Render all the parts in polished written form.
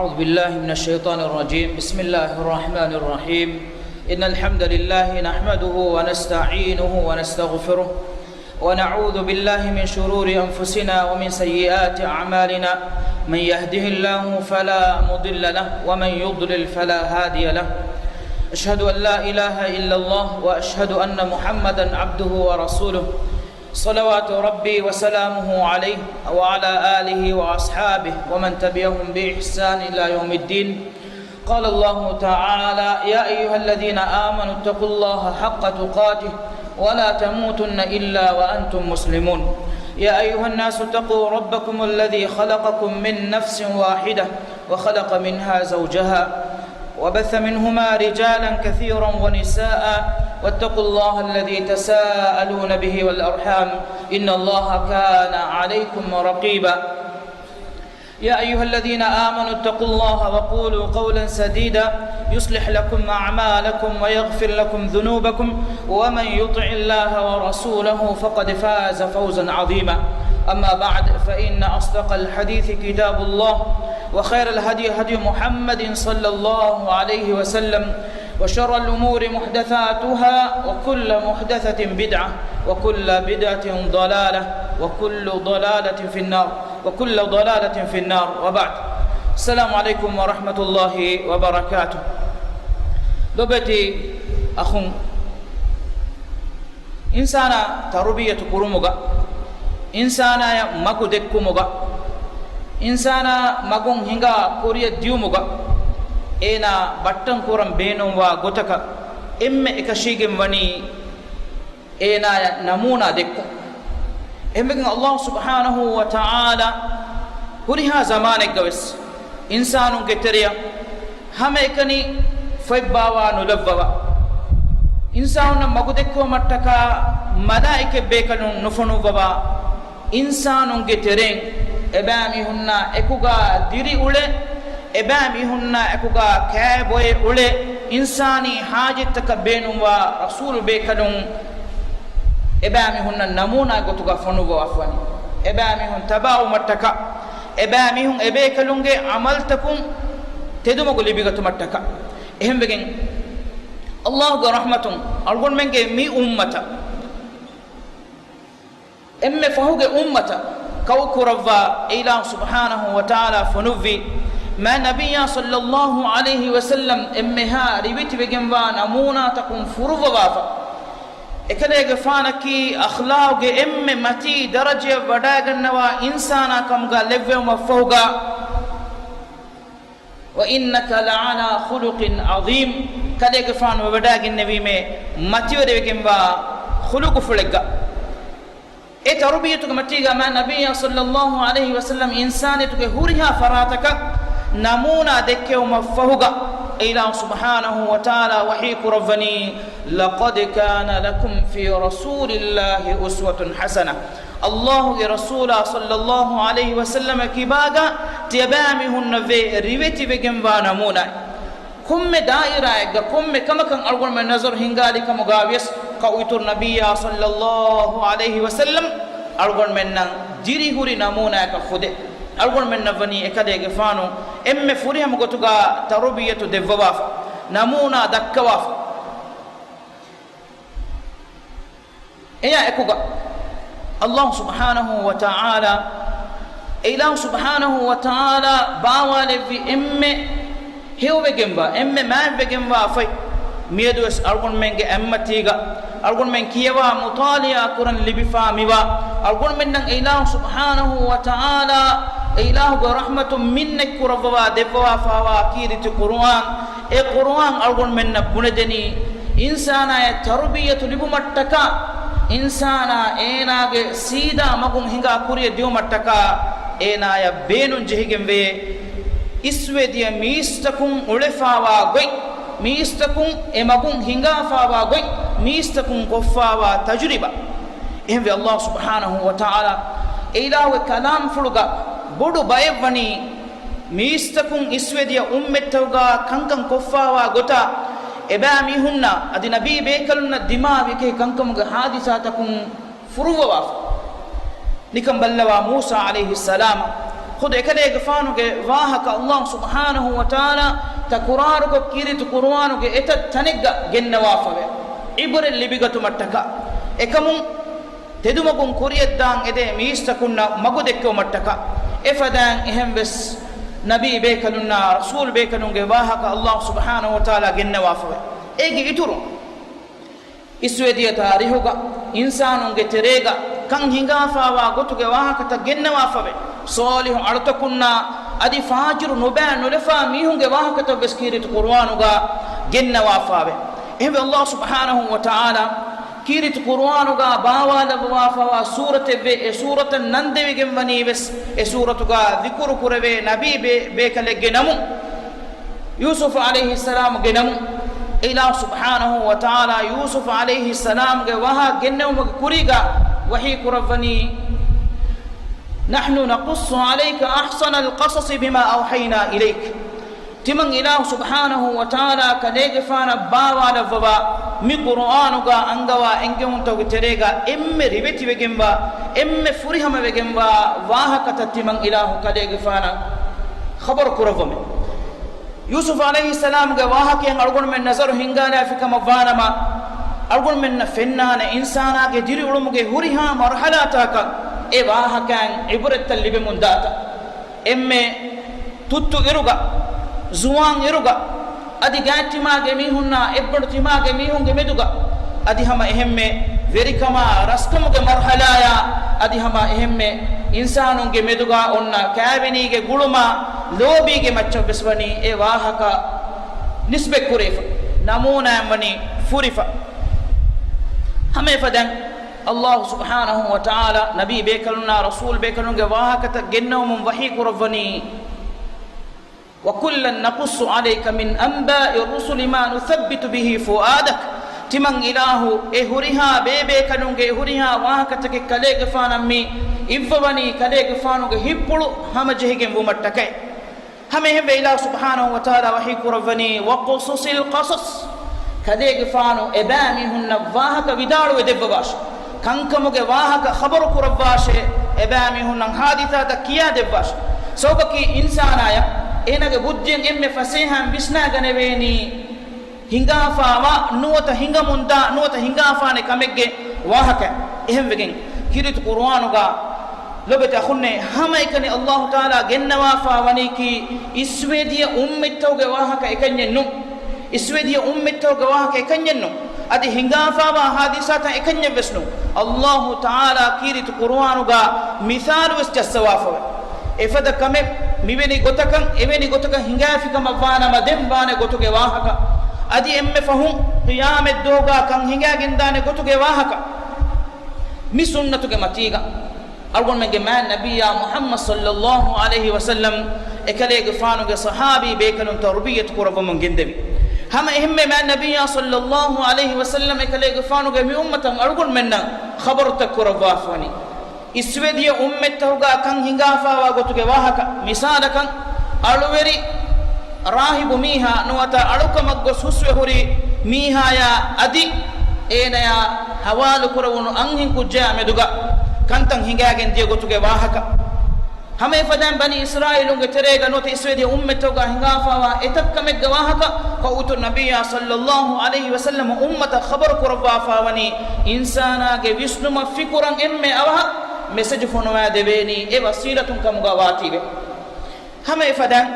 أعوذ بالله من الشيطان الرجيم. بسم الله الرحمن الرحيم. إن الحمد لله نحمده ونستعينه ونستغفره ونعوذ بالله من شرور أنفسنا ومن سيئات أعمالنا. من يهده الله فلا مضل له ومن يضلل فلا هادي له. أشهد أن لا إله إلا الله وأشهد أن محمدا عبده ورسوله صلوات ربي وسلامه عليه وعلى آله وأصحابه ومن تبعهم بإحسان إلى يوم الدين. قال الله تعالى: يا أيها الذين آمنوا اتقوا الله حق تقاته ولا تموتن إلا وأنتم مسلمون. يا أيها الناس اتقوا ربكم الذي خلقكم من نفس واحدة وخلق منها زوجها وبث منهما رجالا كثيرا ونساء واتقوا الله الذي تساءلون به والأرحام إن الله كان عليكم رقيبا. يا أيها الذين آمنوا اتقوا الله وقولوا قولا سديدا يصلح لكم أعمالكم ويغفر لكم ذنوبكم ومن يطع الله ورسوله فقد فاز فوزا عظيما. أما بعد فإن أصدق الحديث كتاب الله وخير الهدي هدي محمد صلى الله عليه وسلم وشر الأمور محدثاتها وكل محدثة بدعة وكل بدعة ضلالة وكل ضلالة في النار وكل ضلالة في النار. وبعد. السلام عليكم ورحمة الله وبركاته. لبتي أخون إنسانا تربية كرمغا إنسانا مكو دكمغا إنسانا مكون هنگا كوريا ديومغا إنا بطن كورم بينهم وغتك إم إكشيغم وني إنا نمونا دكو إمكن الله سبحانه وتعالى هريها زمانك جوس إنسان كتريا هم إكني فيبوا نلبوا إنسان مغدكو متكا ملائكة بيكنون نفنو بوا إنسان كترين إبامي هنا إكوغا ديري أولي إبامي هنا إكوغا كابوي أولي إنساني حاجتك بينهم ورسول بيكنون إبامي هنا نمونا غتوغا فنو بوا فني إبامي هن تباو متكا إبامي هن إبيكلونغي عملتكم تدومو غليبيغتو متكا إهم بگين الله رحمتهم أرغون منگي مي أمتا إم فهوغي أمتا كوكروا إله سبحانه وتعالى فنوفي ما نبي صلى الله عليه وسلم إمها ريبت بگين نمونا تكون فروا وافا إكليغ فانكي أخلاق إم متي درجة وداغنوا إنسانا كمغا لفو مفوغا وإنك لعلى خلق عظيم. كليغ فان وداغ النبي مي متي وداغنوا خلق فلغا إيه تربيتك متيغا ما نبي صلى الله عليه وسلم إنسانتك هورها فراتك نمونا دكيو مفوغا إله سبحانه وتعالى وحيك ربني لقد كان لكم في رسول الله أسوة حسنة. الله رسول صلى الله عليه وسلم كباغا تبامهن في ريوتي بجنبانا مونا كم دائرة كم كما كان أرغل من نظر هنغالي كمغاويس كويتر نبي صلى الله عليه وسلم أرغل من جيري هوري نمونا كخده أرغل من نفني إكادي غفانو إم فوريها مغتوغا تربية دفواف نمونا دكواف إيا إكوغا الله سبحانه وتعالى إله سبحانه وتعالى باوالي في إم هيو بجنبا إم ما بجنبا في ميدوس أرغل من أمتيغا أرغل من كيوا مطالعة قرآن لبفا ميوا أرغل من إله سبحانه وتعالى إله برحمة منك كربوا دفوا فوا كيرت قرآن قرآن أرغل من بندني إنسانا تربية لبمتكا إنسانا إنا سيدا مغم هنگا كوري ديو متكا إنا بينون جهيگم وي إسوي دي ميستكم أولفاوا غي ميستكم إمغم هنگا فاوا غي ميستكم قفاوا تجربة إهم الله سبحانه وتعالى إله كلام فلغا بودو بايبوني ميستكم إسوي دي أمتوغا كنكن قفاوا غتا إبامي هنا أدي نبي بيكلنا دماء بكي كنكم حادثاتكم فروا نكم بلوا موسى عليه السلام khud ekale gafanuge wahaka Allah subhanahu wa ta'ala ta qur'anugo kiritu qur'anuge eta tanegga genna wafawe ibure libigatu mattaka ekamun tedumagun kuriyeddan ede miistakunna magudekko mattaka efadan ehembes nabi bekalunna rasul bekalunge wahaka Allah subhanahu wa ta'ala genna wafawe ege ituru iswediya tarihuga insanunge terega kan hingafawa gotuge wahakata genna wafawe salihu artakunna adi fajiru nuba nulefa mihunge wahakata beskiritu qur'anuga genna wafawe ehbe Allah subhanahu wa ta'ala kiritu qur'anuga bawala wafawa surate be surata nandewe gemwani bes suratuga dhikru kurave nabi bekale genamu yusuf alayhi salam genamu ila subhanahu wa ta'ala yusuf alayhi salam ge waha gennamu kuriga wahi kuravani nahnu naqussu alayka ahsana alqasas bima awhayna ilayk timan ila subhanahu wa ta'ala kadege fana bawala baba mi qur'anuga angawa engem to terega emme ribeti wegemba emme furihama wegemba waha kata timan ila kadege fana khabar kuravame yusuf alayhi salam ga waha ke algon men nazaru hingana fikama vanama algon men fennana insana ge diri ulumuge huriha marhalata ka e waha kan ibrat libe mundata emme tuttu iruga zuwan iruga adi gatimage mihunna ebbadu timage mihunge meduga adi hama ehemme verikama raskamuge marhalaya adi hama ehemme insanunge meduga onna kaabenige guluma lobige macca beswani e wahaka nisbe kurefa namuna mani furifa hame fadan Allah subhanahu wa ta'ala nabi bekaluna rasul bekalunge wahaka gennawum wahi kuravani wa kullan naqussu alayka min anba'i rusuli ma nuthabbitu bihi fuadak timan ilahu e huriha bebe kanunge huriha wahaka take kalege fanammi ivvani kalege fanuge hippulu hama jehige mumattake hame hebe ilahu subhanahu wa ta'ala wahi kuravani wa qususil qasas kalege fanu ebami hunna wahaka vidalu edebbash kankamuge wahaka khabaru kuravashe ebami hunna haditha ta kiya debbash sobaki insanaya enage budjen emme fasehan bisna ganeveni hingafawa nuwata hingamunda nuwata hingafane kamegge wahaka ehem wegen kirit qur'anuga lobeta khunne hamaykani Allah taala gennawa fawani ki iswediya ummettoge wahaka ekanyennu iswediya ummettoge wahaka ekanyennu adi hingafawa hadisata ekanye besnu Allah taala kirit qur'anuga misal wes jasawafa efada kame miveni gotakan eveni gotakan hingafi kama vana madem vane gotuge wahaka adi emme fahum qiyamet doga kan hinga gendane gotuge wahaka mi sunnatuge matiga algon menge man nabiyya muhammad sallallahu alaihi wasallam ekale gfanuge sahabi bekanun tarbiyat qurabum gendevi hama ehme man nabiyya sallallahu alaihi wasallam ekale gfanuge mi ummatan algon menna khabar takurwa fani iswediya ummettawga kan hingafawa gotuge wahaka misala kan alweri rahibu miha nuwata alukamaggo suswe huri miha ya adi ena ya hawalu kurawunu anghin kujja meduga kantan hingagen die gotuge wahaka hame fadan bani israilunge terega nota iswediya ummettawga hingafawa etakkamegga wahaka ko utu nabiyya sallallahu alaihi wasallam ummata khabar kurawwa fawani insana ge visnuma fikuran emme awaha message fonwa debeni e wasilatun kamuga watibe hame fadan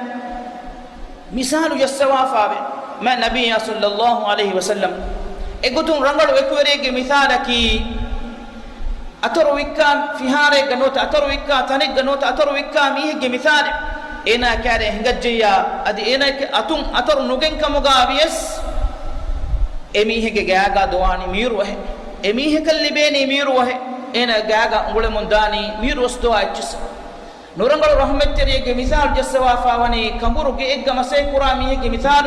misalu yasawafabe ma nabiyya sallallahu alaihi wasallam e gotun rangalu ekurege misala ki ataru wikka fihare ganota ataru wikka tanik ganota ataru wikka mihege misale ena kare hingajja adi ena atun ataru nugen kamuga bies emihege gaga doani miru he emihe kallibeni miru he ena gaga ngule mundani miru osto achis nurangal rahmateriye misal jaswa fawani kamburu ge egga masay qurami hege misal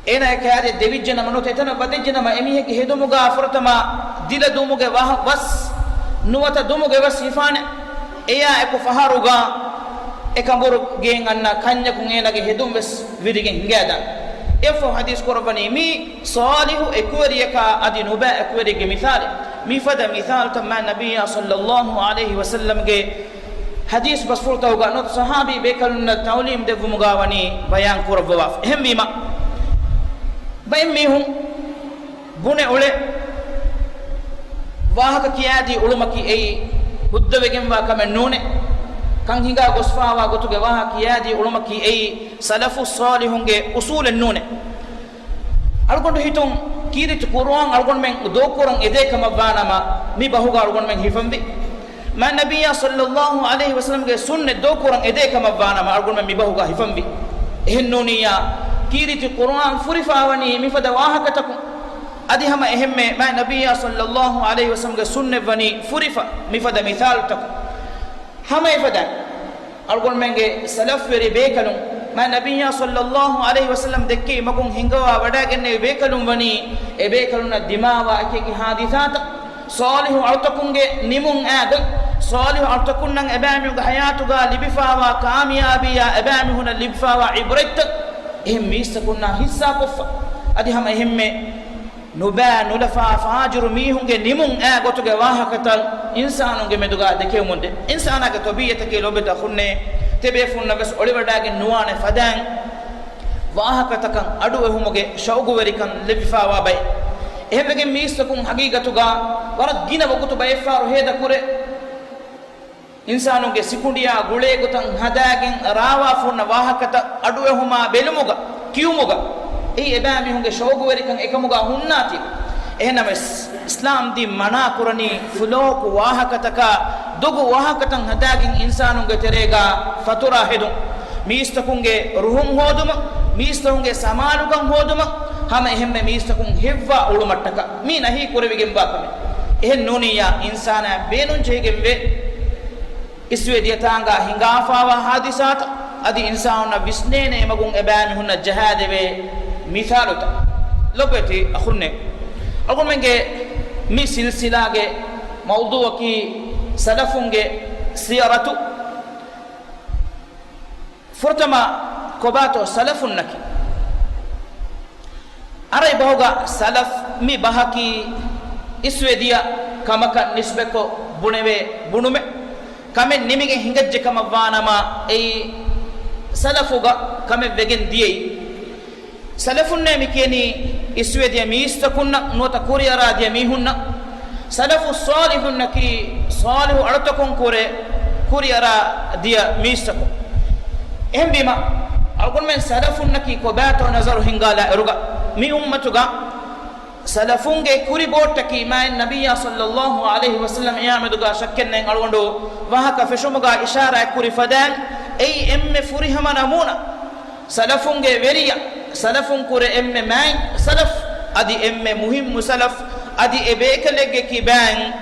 ena kare devijjana manote tana badejjana ma emihe ge hedumuga afurtama dila dumuge wah bas nuwata dumuge bas ifane eya eko faharuga e kamburu ge nganna kanya ku ena ge hedum bes vidige ngada efo hadis qurbani mi salihu ekuriyaka adinuba ekurige misal mi fada misal tamma nabiyya sallallahu alaihi wasallam ge hadis bas furtawga not sahabi bekalunna tawlim de vumugawani bayan kurabwa ehmima baymi hum bune ule wahaka kiyadi ulumaki ei buddavegen wa kame nune kan hinga gosfawa gotuge wahaka kiyadi ulumaki ei salafu salihunge usul nune algondu hitum kirit qur'an algon men do qur'an ede kama banama mi bahuga algon men hifambi ma nabiyya sallallahu alaihi wasallam ge sunne do qur'an ede kama banama algon men mi bahuga hifambi ehennoniya kirit qur'an furifawani mi fada wahakataku adi hama ehemme ma nabiyya sallallahu alaihi wasallam ge sunne wani furifa mi fada mithal tak hama ifada algon men ge salaf veri bekalum ma nabiyya sallallahu alaihi wasallam dekke magun hingawa wadagenne bekalum wani e bekaluna dimawa akeki hadithata salihu artakunge nimun aad salihu artakunnan ebami ga hayatuga libifawa kamiyabiya ebami huna libifawa ibrat ehmi sakunna hissa kofa adi hama ehemme nuba nulafa fajiru mihunge nimun a gotuge wahakatal insanunge meduga deke munde insana ga tobiyata ke lobeta khunne tebe funna bes oliwadage nuwane fadan wahakatakan adu ehumuge shaugu werikan lebifawa bay ehmege misakun hagigatuga wara gina bokutu bay faru heda kure insanunge sikundiya gule gutan hadagen rawa funna wahakata adu ehuma belumuga kiyumuga ei ebami hunge shaugu werikan ekamuga hunnati ehnam islam di mana kurani fuloku wahakataka dugu wahakatan hadagin insanunge terega fatura hedum miistakunge ruhum hoduma miistakunge samalugan hoduma hama ehemme miistakun hevva ulumattaka mi nahi kurevigem bakame ehen nuniya insana benun jehgembe iswe diatanga hingafawa hadisata adi insana bisnene magun ebami hunna jahadebe mithaluta lobeti akhunne agumenge mi silsilage mawdu'a ki salafunge siyaratu furtama kobato salafun naki aray bahoga salaf mi bahaki iswediya kamaka nisbeko bunewe bunume kame nimige hingajje kama vanama ei salafuga kame vegen diyei salafun ne mikeni iswediya mi istakunna nota kuriyara diya mi hunna salafu salihun naki salihu artakun kure kuriyara diya mi istakun ehmbima algon men salafun naki ko bato nazaru hingala eruga mi ummatuga salafunge kuri botaki ma nabiyya sallallahu alaihi wasallam yameduga shakken algondo wahaka feshumuga ishara kuri fadan ei emme furihama namuna salafunge veriya salafun kure emme mai salaf adi emme muhim salaf adi ebekelege ki bang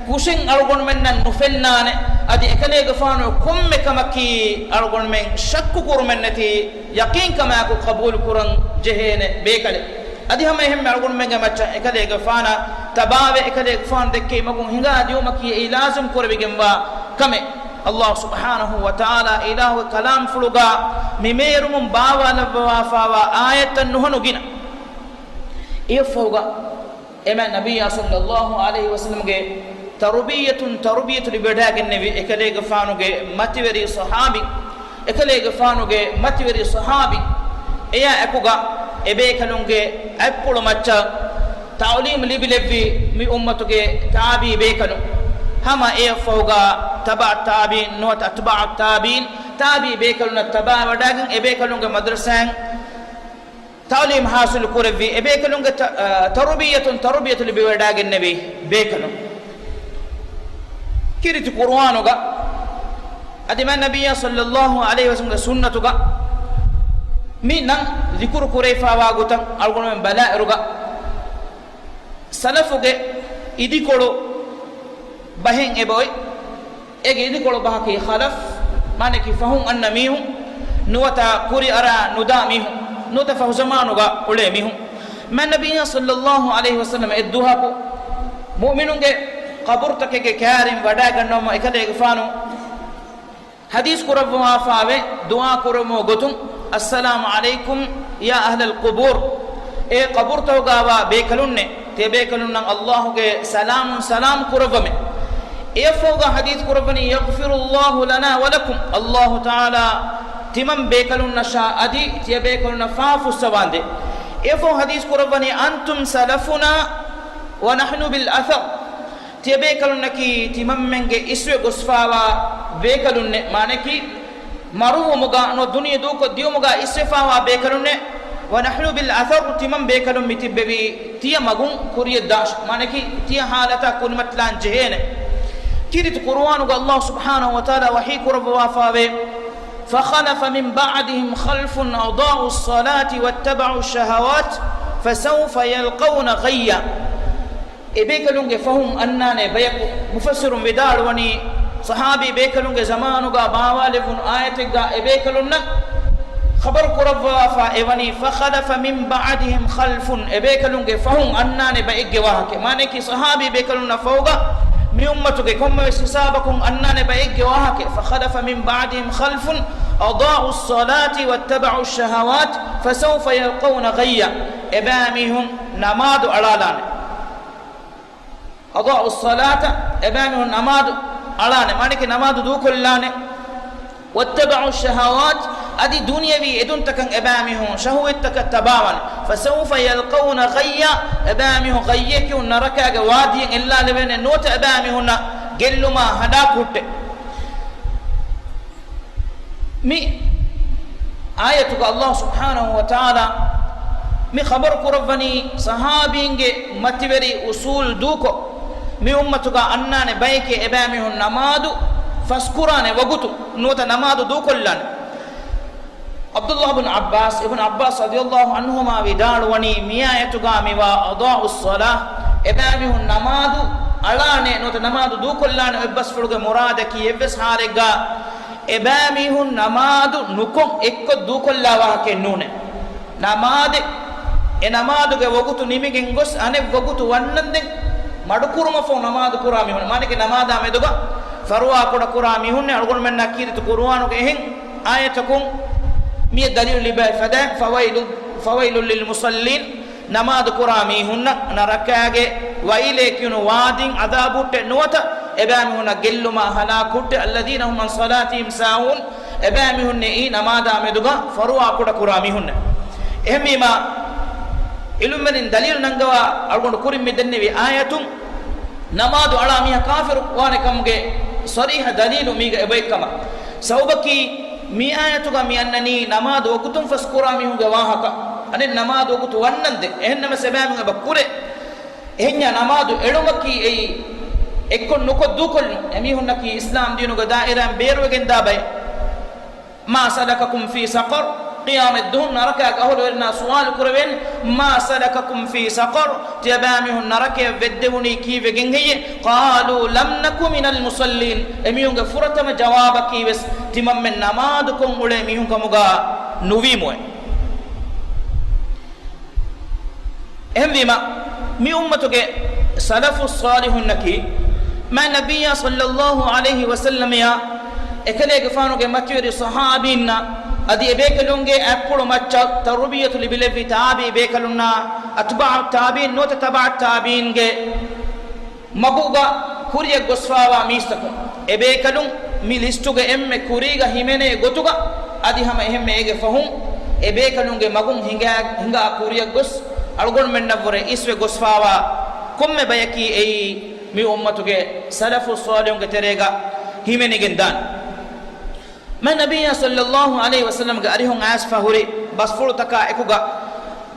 kushin algon men nan nufennane adi ekelege fano kumme kamaki algon men shakku kurmen nati yaqin kama ko qabul kuran jehene bekale adi hama hemme algon men gamacha ekelege fana tabawe ekelege fan dekke magun hinga diuma ki ilazum kurbe gemba kame Allah subhanahu wa ta'ala ilahu kalam fuluga mimerum bawa nabwa fawa ayatan nuhanu gina ifuga ema nabiyya sallallahu alaihi wasallam ge tarbiyatu libadagen nabi ekale gafanu ge mativeri sahabi ekale gafanu ge mativeri sahabi eya ekuga ebe kalunge appulu macha ta'lim libilevi mi ummatu ge tabi be kalun hama ifuga taba tabiin not atba tabiin tabi be kalun taba wadagen ebe kalunge madrasan تعليم حاصل كوربي ابيكلونغ تربيه لبيوداغ النبي بيكلون كيرت قرانوغا ادم النبي صلى الله عليه وسلم سنتوغا مين ذكر كوريفا واغوتن الغون من بلاء رغا سلفوغه ايديكولو بهين ابوي اگه ايديكولو بهكي خلف مانكي فهم ان ميهم نوتا كوري ارا نداميهم نوتفه زمانوغا وليميهم ما النبي صلى الله عليه وسلم ادوهاكو مؤمنون قبرتك كارم وداغنوم اكدي فانو حديث قرب ما فاوي دعاء كرمو غتم السلام عليكم يا اهل القبور اي قبرتو غاوا بيكلون تي بيكلون الله سلام سلام قربم efoga hadith kurabani yaghfirullahu lana wa lakum Allah ta'ala timam bekalunna sha adi tiya bekalunna faafu sawande efo hadith kurabani antum salafuna wa nahnu bil athar tiya bekalunna ki timam menge iswe gosfawa bekalunne maneki maru muga no duniya duko diumuga isfawa bekalunne wa nahnu bil athar timam bekalun mitibbi tiya magun kuriya dash maneki tiya halata kulmatlan jehene كيرت قرآن الله سبحانه وتعالى وحي كرب وافاوي فخلف من بعدهم خلف أضاعوا الصلاة واتبعوا الشهوات فسوف يلقون غيا إبيكلونج فهم أنان بيك مفسر بدار وني صحابي بيكلونج زمانوغا باوالفون آياتك إبيكلون خبر كرب وافا إبني فخلف من بعدهم خلف إبيكلونج فهم أنان بيك واهك مانكي صحابي بيكلون فوقا mi ummatuge komme sisabakum annane bayge wahake fa khalafa min ba'dihim khalfun adaa'u as-salati wattaba'u ash-shahawat fasawfa yalqawna ghayya ibamihum namadu alalane adaa'u as-salata ibamihum namadu alane manike namadu dukullane wattaba'u ash-shahawat adi dunyawi edun takan ibamihum shahwat takatabawan fasawfa yalqawna ghayya ibamihum ghayyaki narakaga wadi illa lebene nota ibamihum gelluma hada kutte mi ayatu Allah subhanahu wa ta'ala mi khabar kurabani sahabinge matiberi usul duko mi ummatuga annane bayke ibamihum namadu faskurane wagutu nota namadu dukollan Abdullah bin Abbas radhiyallahu anhuma vidalwani miyayatuga miwa adaa'u as-salah ebamihun namadu alane nota namadu dukollane ebbas fuluge muradaki ebbas harega ebamihun namadu nukom ekko dukollawa ke nune namade e namaduge wogutu nimigen gos ane wogutu wannande madukuruma fo namadu kurami hun manike namada meduga farwa koda kurami hunne algon menna kiritu qur'anuge hen ayatakum مية دليل لباء فدا فويل للمصلين نماذ كرامي هن نركاج وإليك وادين عذاب نوتا إبامي هن جل ما هلاكت الذين هم من صلاتهم ساهون إبامي هن نماذ مدغا فروا كودا كرامي هن إهمي ما إلومن دليل نعوا أرغون كوري مدني بآية نماذ على مية كافر وانكمج صريح دليل ميجا إبيكما سوبكي mi ayatuga mi annani namadu wakutum faskurami huga wahaka ane namadu wakutu wannande ehennama sebami bakure ehnya namadu edumaki ei ekkon nuko dukol emi honnaki islam dinuga dairam berugen dabay ma salakakum fi saqar قيام الدهن نركا أهل ولنا سؤال كربين ما سلككم في سقر تبامه نركا بدوني كيف جنهي قالوا لم نكن من المصلين أميون فرت ما جوابك بس تمام من نمادكم ولا أميون كمجا نويمه هم بما مي أمتك سلف الصالح النكي ما النبي صلى الله عليه وسلم يا إكلي كفانو كمتير صحابينا adi ebekalunge appulu macca tarbiyatu libilevi tabi ebekalunna atba tabiin nota taba tabiinge maguga kuriya gosfawa mistako ebekalun mi listuge emme kuriga himene gotuga adi hama ehme ege fahum ebekalunge magun hinga kuriya gos algon menna bore iswe gosfawa komme bayaki ei mi ummatuge salafu salihunge terega himene gendan ما النبي صلى الله عليه وسلم قاريهم عاسفة هوري بس فرتكا إكوغا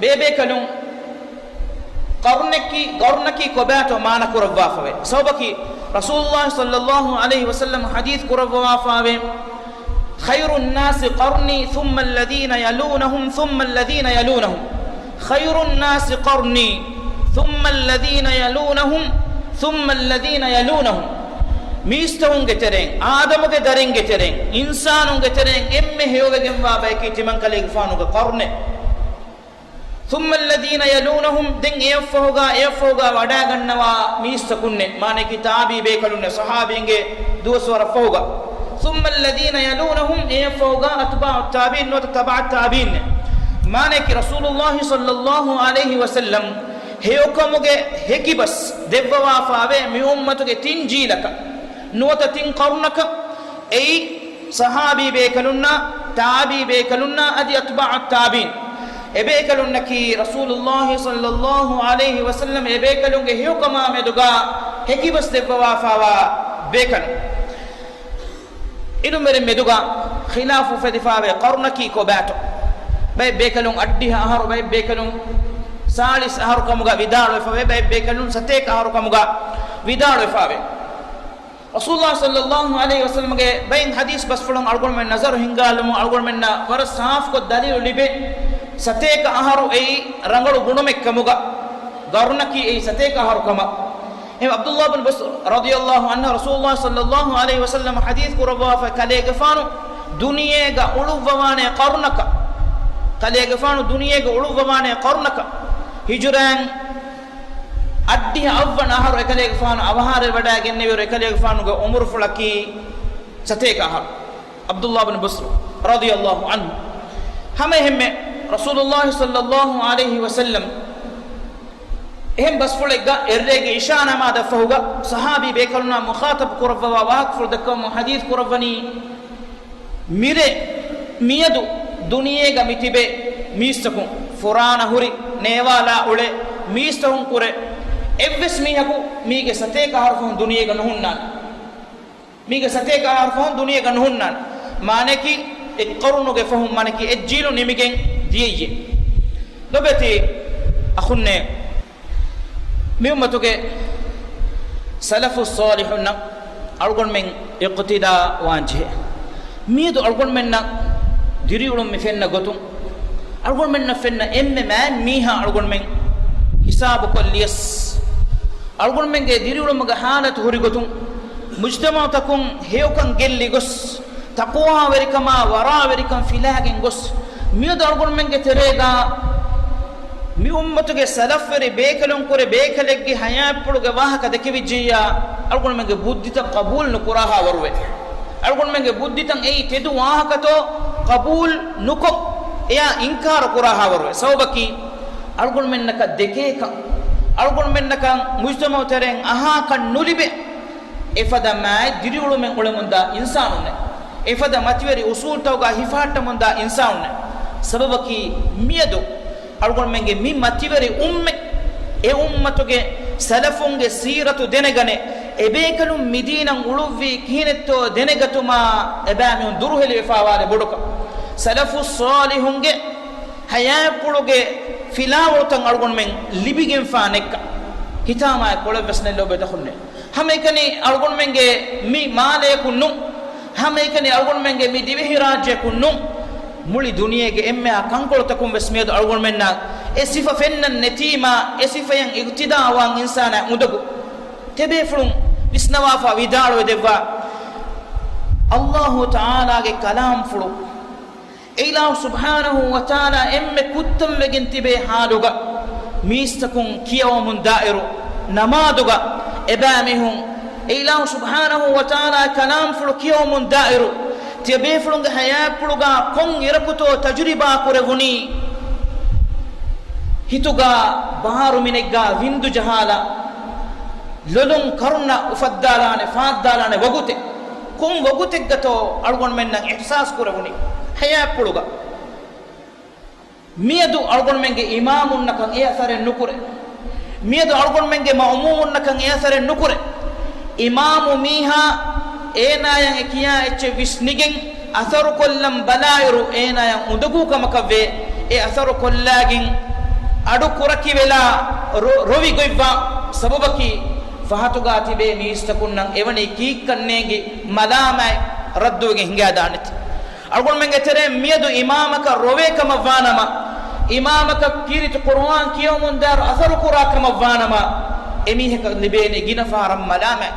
بيبي كلون قرنكي كباتو ما نكور بافوي سوبكي رسول الله صلى الله عليه وسلم حديث كرب بافوي خير الناس قرني ثم الذين يلونهم ثم الذين يلونهم خير الناس قرني ثم الذين يلونهم ثم الذين يلونهم ميستون گترين آدم کے درين گترين انسانون گترين ام هيوگه گموا بايكي تمن کلي گفانو قرن ثم الذين يلونهم دين يفوغا ودا گنوا ميستكن معنی کتابي بيكلن صحابينگه دوسور فوغا ثم الذين يلونهم يفوغا اتباع التابعين وتتبع التابعين معنی کہ رسول الله صلى الله عليه وسلم هيوكمگه هكي بس دبوا فاوي مي امتگه تنجيلك nuwatatin qarnaka ay sahabi bekalunna tabi bekalunna adi atba'at tabiin ebekalunna ki rasulullah sallallahu alaihi wasallam ebekalunge hukama meduga hekibas debwa fawa bekal idu mere meduga khilafu fadifawe qarnaki ko bato bay bekalun addi haru bay bekalun salis haru kamuga vidalo fawe bay bekalun sate haru kamuga vidalo fawe rasulullah sallallahu alaihi wasallam ge bain hadis bas fulan algon men nazar hingalmu algon men na war saaf ko dalil libe sate ka haru ei rangalu gunume kamuga garunaki ei sate ka haru kama em abdullah bin busr radhiyallahu anhu rasulullah sallallahu alaihi wasallam hadith ko rawa fa kale gafanu duniye ga uluwane qarnaka kale gafanu duniye ga uluwane qarnaka hijran addi avvan aharu ekale gafanu avahare wada genneveru ekale gafanu ga umur fulaki sate ka haru abdullah bin busr radhiyallahu anhu hame hemme rasulullah sallallahu alaihi wasallam ehem basfulega errege ishana ma dafahuga sahabi bekaluna mukhatab kurava waqfur dakam hadith kuravani mire miyadu duniyega mitibe mistakun furana huri newala ule mistakun kure evves mihaku mige sate ka harfun duniyega nuhunnan mige sate ka harfun duniyega nuhunnan maneki iqrunuge fahum maneki ejjilu nimigen diye lobeti akhunne mi ummatuge salafu salihun algon men iqtida wanje miidu algon men na diriulum mi fenna gotum algon men na fenna emme ma miha algon men hisabu kolliyas algon men ge diriulum ga halat huri gotum mujtama takum heukan gelli gos taqwa verikama wara verikam filagen gos miidu algon men ge terega mi ummatuge salafri bekalon kore bekalegi hayapuluge wahaka dekivijjiya algon men ge buddita qabul nukuraha warwe algon men ge budditan ei tedu wahakato qabul nuko eya inkar kuraha warwe sawbaki algon men naka dekeka algon men naka mujtama tereng aha kan nulibe efada mai diriulu men ulemunda insanune efada mativeri usul tawga hifata munda insanune sababaki miedu algon menge mi mativeri umme e ummatuge salafunge siratu denegane ebekalu midinan uluvi kinetto denegatuma ebami duruheli fawale boduka salafu salihunge hayapuluge filawutan algon men libigen fanekka hitama kole besne lobe takhunne hamekani algon menge mi male kunnu hamekani algon menge mi divihiraje kunnu muli duniyege emme a kankolo takum besmedo algon menna e sifa fennan netima e sifa yang iktida wan insana mudagu tebe fulum bisnawa fa vidalo deva allah taala ge kalam fulu ila subhanahu wa taala emme kuttam megintibe haluga mistakun kiyamun da'iru namaduga ebamihum ila subhanahu wa taala kalam fulu kiyamun da'iru tibe fulunga hayapuluga kon irakuto tajriba kurevuni hituga baharu minegga windu jahala lolun karuna ufaddalane faddalane wagute kon wagute gato algon menna ihsas kurevuni hayapuluga miedu algon menge imamun nakan e asare nukure miedu algon menge ma'mumun nakan e asare nukure imamu miha enayan ekiya eche visnigen atharu kollam balairu enayan udugu kamakave e atharu kollagin adu kuraki vela rovi goiva sababaki fahatuga tibe miistakunnan evani kikkannegi madama radduge hinga danati algon menge tere miedu imamaka rove kamavanama imamaka kirit qur'an kiyomun dar atharu qura kamavanama emiheka libene gina faram madama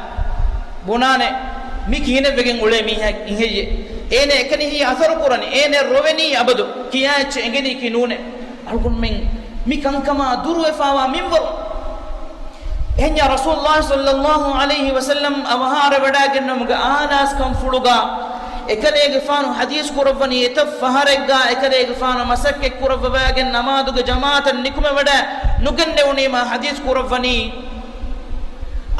bunane mi kine vegen ule mi heye ene ekani hi asar qurani ene roveni abadu kiya che engeni ki nune algon men mi kankama duru efawa minwar enya rasulullah sallallahu alaihi wasallam awhara wadagen namuga anas kam fuluga ekalege fanu hadis kuravani etafharega ekalege fanu masakke kuravagen namaduga jamaatan nikume wada nugenne unima hadis kuravani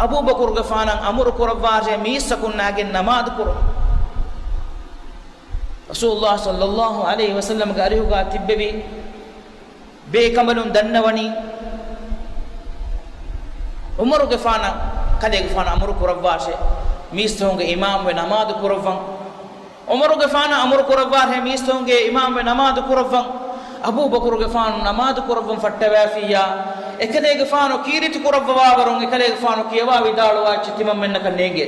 Abu Bakr gafanan amur kurawwaje misakun nage namaz kuro Rasulullah sallallahu alaihi wasallam garihuga tibbevi be kamalun dannawani Umar gafanan kade gafanan amur kurawwaje mistonge imam we namaz kurawwan Umar gafanan amur kurawwaje mistonge imam we namaz kurawwan Abu Bakr gafanan namaz kurawwan fattawafiya ekade gafanan kiriti kurawwa warun ekade gafanan kiyawa vidaluwa chitimam menna kannege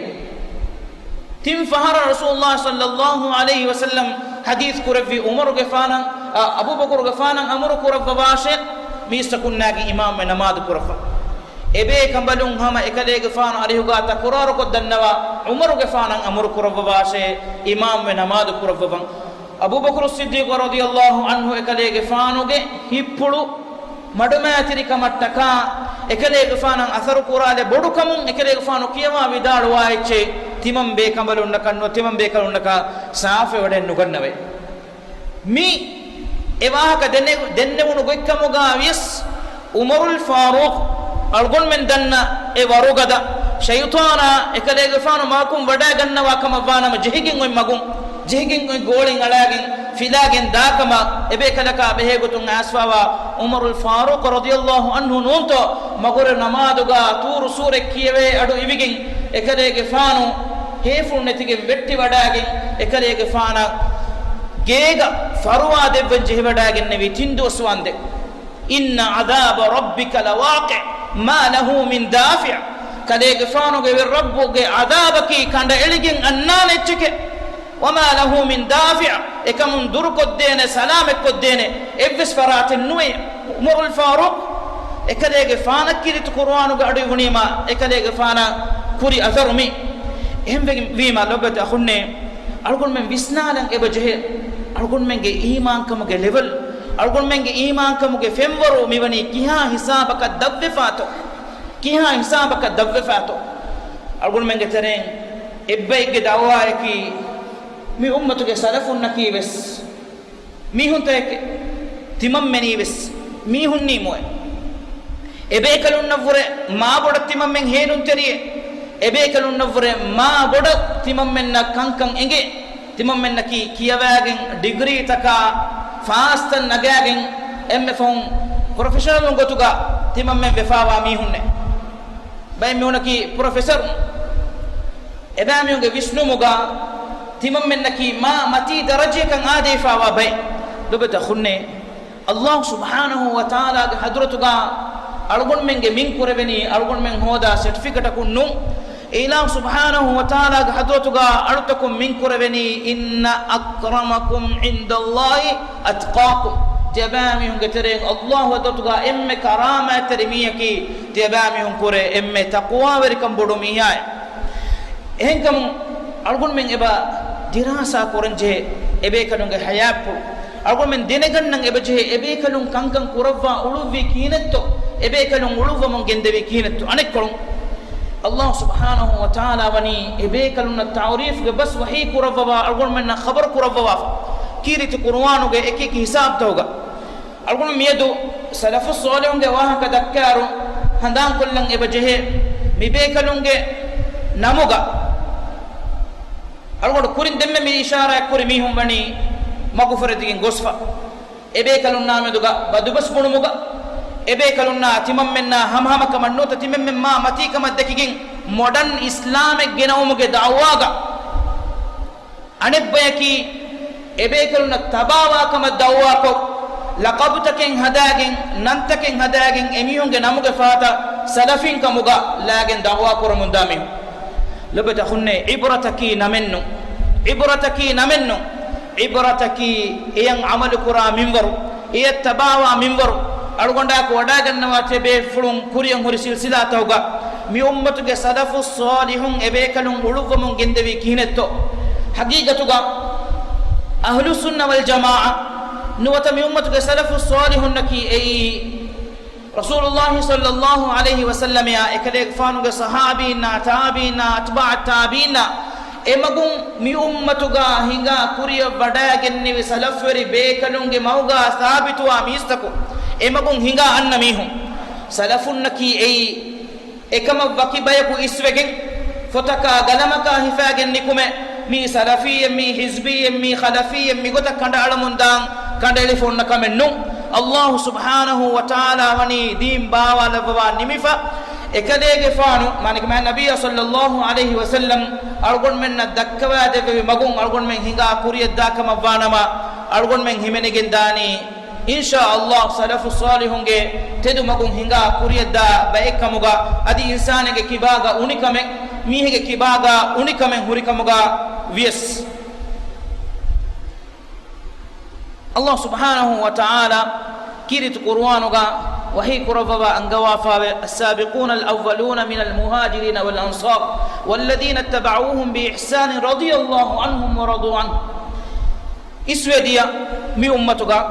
tim fahara Rasulullah sallallahu alaihi wasallam hadith kurawwi Umar gafanan Abu Bakr gafanan amur kurawwa washe misakun nagi imam we namaz kurawwa ebe kambalun hama ekade gafanan arihuga ta kurar ko dannawa Umar gafanan amur kurawwa washe imam we namaz kurawwa Abu Bakr as-Siddiq radiyallahu anhu ekade gafanuge hippulu madumaathiri kamattaka ekade gafanan asaru kurale bodukamun ekade gafanu kiyawa vidaluwa ecche timam be kambalunna kanno timam be kalunna saafe waden nugannave mi ewahaka dennewunu goikkamuga yes Umarul Faruq algon men danna e warugada shaytana ekade gafanu makum wada gannawa kama vanama jehigin oy magum jehigin oy golin alagin filagen dakama ebe kadaka behegotun asfawa Umarul Faruq radiyallahu anhu nonto magore namaduga turu sure kiyeve adu ibigin ekade gafanu hefun netige vetti wadagin ekade gafana gega farwa debben jehwadagin nevi tindu swande inna adaba rabbika lawaqi ma lahu min dafi' kade gafanu ge rabbuge adabaki kanda eligin annane chike wama lahu min dafi' ekamun durkoddene salame koddene evves faraten nuwe Umarul Faruq ekade gafana kirit Qur'anu ga adu hunima ekade gafana kuri azarumi ehme wima lobata akhunne algon men visnalan ebaje algon men ge iman kamuge level algon men ge iman kamuge femwaru miwani kiha hisabaka dabwefato algon men ge teren ebbayge dawwa eki mi ummatuge salafun nakibes mi hunteke timam menibes mi hunni moy ebe kalun navure ma boda timam men henun teriye ebe kalun navure ma boda timam men na kankan enge timam men ki kiyawagen degree taka fast nagagen emme fon professional ngotuga timam men befawa mi hunne bay mi onaki professor eda mi onge Vishnu muga timam men ki ma mati daraje kan ade fawa bay dobeta khunne Allah subhanahu wa ta'ala ge hadratuga algon menge min kureveni algon men hoda certificate kunnu ila subhanahu wa ta'ala ge hadratuga alutakum min kureveni inna akramakum indallahi atqakum tiyabami hun getere Allah hadratuga emme karama terimiyaki tiyabami hun kure emme taqwa verikam bodu miyay enkam algon men eba dirasa korenje ebe kanunge hayapu algon men denegan nang ebeje ebe kalun kankan kurawwa uluvi kinetto ebe kalun uluva mon gendevi kinetto anekkolun Allah subhanahu wa ta'ala wani ebe kalun ta'rif ge bas wahi kurawwa algon men na khabar kurawwa kiriti qur'anu ge ekiki hisab toga algon miedu salafus salihun ge waha ka dakkaru handan kullan ebeje mibe kalun ge namuga algon kurin demme mi ishara kuri mi hum wani magufaratigin gosfa ebe kalunna meduga badubas bunumuga ebe kalunna timam menna hamhama kamannota timem ma mati kamaddekigin modern islamic genawumuge da'waga anebbayaki ebe kalunna tabawa kamad da'wa ko laqabtakin hadagin nantakin hadagin emiyunge namuge fata salafin kamuga lagen da'wa koromundami lobata khunne ibrataki namennu ibrataki yang amal kura minwaru iya tabawa minwaru algonda ko wadagannawa tebe fulun kuriyang hori silsila tawga mi ummatuge salafus salihun ebe kalun uluvum gendevi kinetto haqiqatuga ahlus sunna wal jamaa nuwata mi ummatuge salafus salihun naki ei Rasulullah sallallahu alaihi wasallam ya ekade fanuge sahabina tabiina atba' tabiina emagum mi ummatuga hinga kuriya wadagenni salafweri bekalunge mauga sabituwa mistako emagum hinga anna mihum salafunnaki ei ekama wakibayaku iswegen fotaka galamaka hifagen nikume mi salafiyem mi hizbiyem mi khalafiyem mi gota kanda alamundan kanda telefon nakamennu Allah subhanahu wa ta'ala wani dim bawa labwa nimifa ekadege faanu manike ma nabiyya sallallahu alaihi wasallam algon men dakkawa debe magun algon men hinga kuriyadda kama wanama algon men himenigen dani insha Allah salafu salihunge tedu magun hinga kuriyadda ba ekamuga adi insanege kibaga unikame mihege kibaga unikame hurikamuga vies Allah subhanahu wa ta'ala kirit qur'anuga وهي كرفوا أنجوافا السابقون الأولون من المهاجرين والأنصار والذين اتبعوهم بإحسان رضي الله عنهم ورضوا عنه إسوديا مي أمتك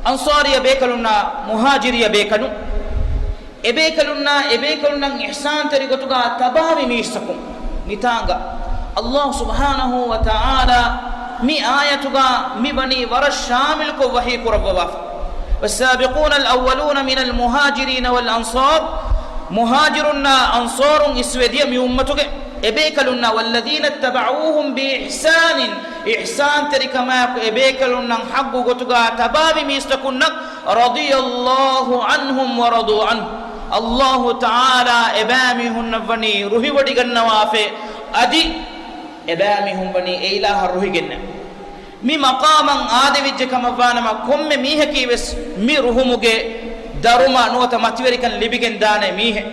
أنصاري بيكلنا مهاجري بيكلو إبيكلنا إحسان تريقتك تباري ميستكم نتانغا الله سبحانه وتعالى مي آياتك مي بني ورشاملك وهي كرفوا والسابقون الأولون من المهاجرين والأنصار مهاجرنا أنصار إسوديا من أمتك إبيكلنا والذين اتبعوهم بإحسان إحسان ترك ما إبيكلنا حق قتقا تبابي ميستكنا رضي الله عنهم ورضوا عنه الله تعالى إبامهم بني روحي ودقنا وافي أدي إبامهم بني إله الروحي جنة mi maqaman aadevijje kama vanama komme mihe kiwes mi ruhumuge daruma nota mativeri kan libigen dane mihe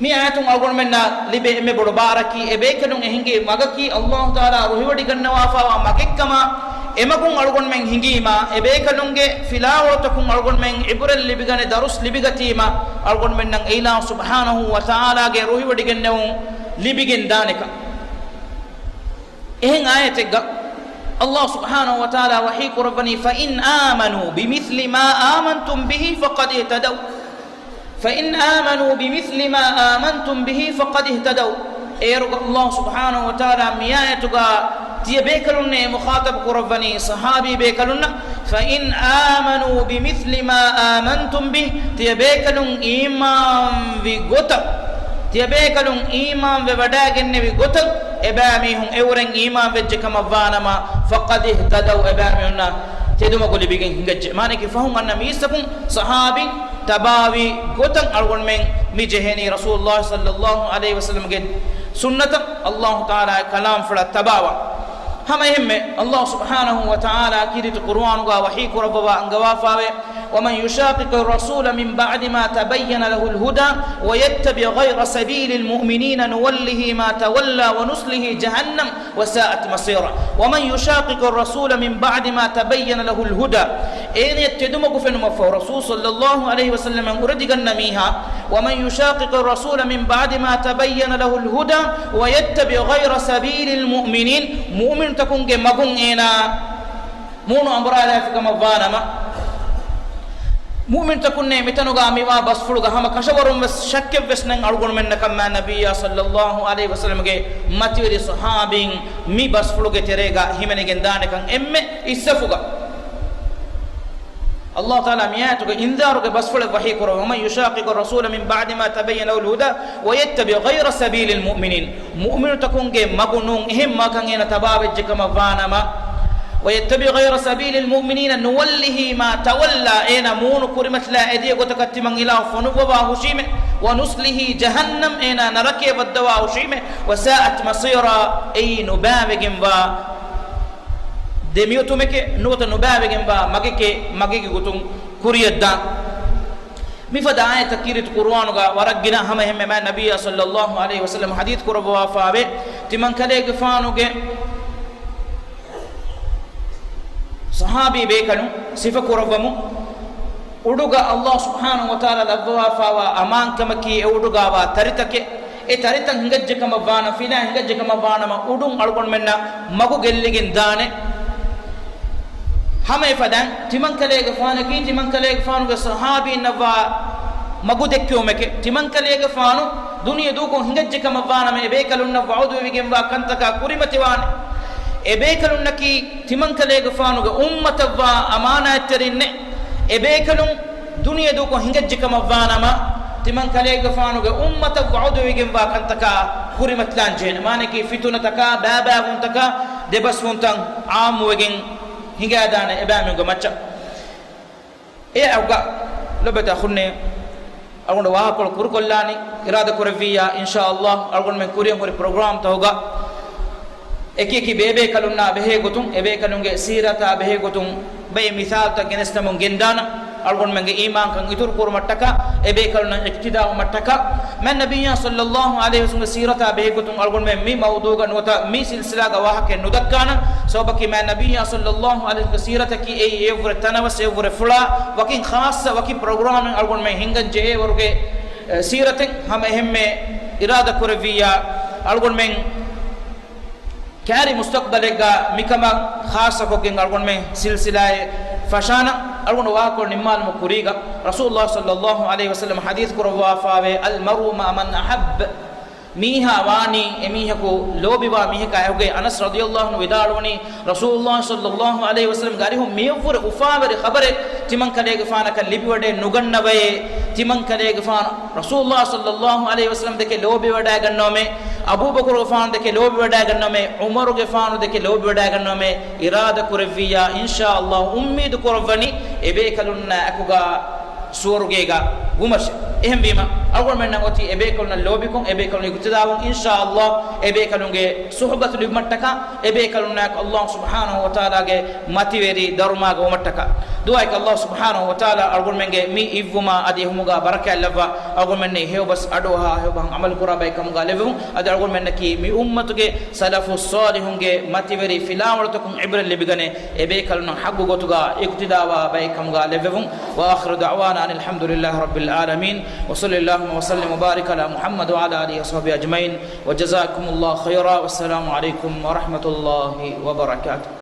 mi ayatun algon menna libe emme bodo baraki ebe kanun ehinge magaki Allah taala ruhiwadi ganna wafa magekkama emakun algon men hingima ebe kanunge filawota kun algon men ibrel libigane darus libigatima algon men nan ila subhanahu wa taala ge ruhiwadi ganna libigen dane ka إهن آية الله سبحانه وتعالى وحيك ربني فإن آمنوا بمثل ما آمنتم به فقد اهتدوا فإن آمنوا بمثل ما آمنتم به فقد اهتدوا إيرغ الله سبحانه وتعالى ميايتك تيبيكلن مخاطب ربني صحابي بيكلن فإن آمنوا بمثل ما آمنتم به تيبيكلن إيمان بغتب تيبيكلن إيمان بوداغن بغتب إباميهم أورن إيمان بجكم فانما فقد اهتدوا إبامينا تدوم قولي بيجين هنجج مانك فهم أن ميستكم صحابي تباوي قتن أرغن من مجهني رسول الله صلى الله عليه وسلم قد سنة الله تعالى كلام فلا تباوى هم يهم الله سبحانه وتعالى كيرت القرآن وحيك ربوا أنجوافا ومن يشاقق الرسول من بعد ما تبين له الهدى ويتبع غير سبيل المؤمنين نوله ما تولى ونصله جهنم وساءت مصيرا ومن يشاقق الرسول من بعد ما تبين له الهدى إن يتدمك في المفو رسول صلى الله عليه وسلم أردق النميها ومن يشاقق الرسول من بعد ما تبين له الهدى ويتبع غير سبيل المؤمنين مؤمن تكون مغن إنا مونو أمبرا لفك مبانما مؤمن تكون متنوغا ميوا بس فلوغا هم كشورم بس شك بس نن أرغون من نكما نبي صلى الله عليه وسلم کے ماتيري صحابين مي بس فلوغا تريغا هيمن گندان كان ام اسفوغا الله تعالى مياتك انذارك بس فلوغ وحي كرو ومن يشاقق الرسول من بعد ما تبين له الهدى ويتبع غير سبيل المؤمنين مؤمن تكون مغنون هم ما كان يتبابج كما فانما ويتبع غير سبيل المؤمنين نوله ما تولى اين مون كرمت لا ادي غتكت من الى فنوبا هشيم ونصله جهنم اين نركي بدوا هشيم وساءت مصيرا اي نبابگم با دميوتمك نوت نبابگم با مگه گتون كوريدا مفدا آية تكيرت قرآن ورقنا هم ما نبي صلى الله عليه وسلم حديث كربوا فابه تمن كليك فانوge صحابي بيكنو صفة كربمو أودوغا الله سبحانه وتعالى لبوا فاوا أمان كمكي أودوغا وتريتك تريتك هنجج كما بانا فينا هنجج كما بانا ما أودون أرغون منا مغو جلّيجن دانه هم يفدان تمن كليك فانو كي تمن كليك فانو صحابي نبوا مغو دكيو مكي تمن كليك فانو دنيا دوكو هنجج كما بانا ما بيكلون نبعودو بيجن با كنتكا كوريمتي وان ebekalun naki timan kale gafanu ga ummata wa amana terinne ebekalun dunya do ko hingajjika mavvanama timan kalege fanuge ummata qauduwegen wa kantaka kurimatlan jena maneki fitunataka babaguntaka debasfuntan aamuwegen hingadana ebamugo macca e awga lobeta khunne algonda wahakol kurkollani irada koreviya inshallah algon men kuriyam hori program tawga eki bebe kalunna behe gotun ebe kalunge sirata behe gotun bay misal ta genestamun gendana algon menge iman kan itur kur mattaka ebe kalunna iktida mattaka man nabiyya sallallahu alaihi wasallam sirata behe gotun algon men mi mawduga nota mi silsila ga wahake nudakkana sobaki man nabiyya sallallahu alaihi wasallam sirata ki e evre tanawas evre fula wakin khassa waki program algon men hinganje worge siraten ham ehme irada koreviya algon men كاري مستقبلك مكما خاصة كوكين أرغون من سلسلة فشانا أرغون واقع نمال مكوريغا رسول الله صلى الله عليه وسلم حديث كروا فاوي المرء مع من أحب ميها واني ميها كو لوبي با ميها كايوغي أنس رضي الله عنه وداروني رسول الله صلى الله عليه وسلم غاريهم ميوفر أفاور خبر تمن كليغ فانا كليبي ودي نغن نوي تمن كليغ فانا رسول الله صلى الله عليه وسلم دكي لوبي ودا غنومي أبو بكر فان دكي لوبي ودا غنومي عمر غفان دكي لوبي ودا غنومي إرادة كرفيا إن شاء الله أميد كرفني إبي كلنا أكوغا سورغيغا غمش إهم بيما أول من نقطي إبي كلنا لوبيكم إبي كلنا يقتداون إن شاء الله إبي كلنا صحبة لمتكا إبي كلنا الله سبحانه وتعالى ماتيري درما غمتكا دعاء الله سبحانه وتعالى أقول من مي إفما أديهمغا بركة لفا أقول من هيو بس أدوها هيو بهم عمل قرابي كم غالبهم أدي أقول من كي مي أمتك سلف الصالحون ماتيري فيلامرتكم عبر اللي بيجني إبي كلنا حق غتوغا اقتداوا باي كم غالبهم وآخر دعوانا أن الحمد لله رب العالمين وصلى الله وسلم وبارك على محمد وعلى آله وصحبه أجمعين وجزاكم الله خيرا والسلام عليكم ورحمة الله وبركاته.